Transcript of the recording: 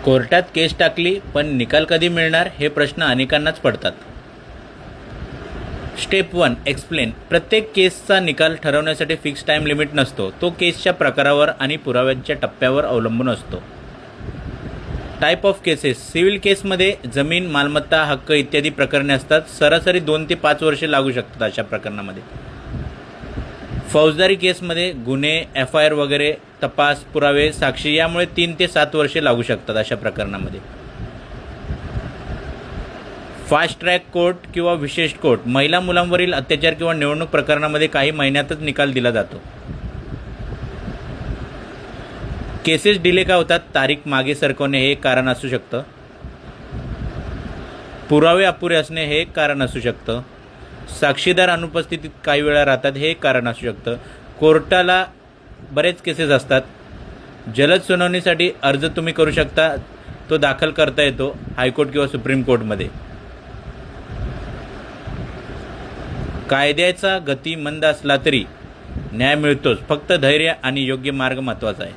कोर्टात केस टाकली पण निकाल कधी मिळणार हे प्रश्न अनेकांनाच पडतात. Step 1 explain. प्रत्येक केसचा निकाल ठरवण्यासाठी फिक्स टाईम लिमिट नसतो. तो केसच्या प्रकारावर आणि पुराव्यांच्या टप्प्यावर अवलंबून असतो. Type of cases. सिव्हिल केसमध्ये जमीन, मालमत्ता, हक्क इत्यादी प्रकरणे असतात. सरासरी 2 ते 5 वर्षे लागू शकतात अशा प्रकरणामध्ये. फौजदारी केसमध्ये गुन्हे, FIR वगैरे, तपास, पुरावे, साक्षी यामुळे 3 ते 7 वर्षे लागू शकतात अशा प्रकरणामध्ये. फास्ट ट्रॅक कोर्ट किंवा विशेष कोर्ट. महिला मुलांवरील अत्याचार किंवा निवडणूक प्रकरणामध्ये काही महिन्यातच निकाल दिला जातो. केसेस डिले का होतात? तारीख मागे सरकवणे हे एक कारण असू शकतं. पुरावे अपुरे असणे हे एक कारण असू शकतं. साक्षीदार अनुपस्थितीत काही वेळा राहतात हे एक कारण असू शकतं. कोर्टाला बरेच केसेस असतात. जलद सुनावणीसाठी अर्ज तुम्ही करू शकता. तो दाखल करता येतो हायकोर्ट किंवा सुप्रीम कोर्टमध्ये. कायद्याचा गती मंद असला तरी न्याय मिळतोच. फक्त धैर्य आणि योग्य मार्ग महत्त्वाचा आहे.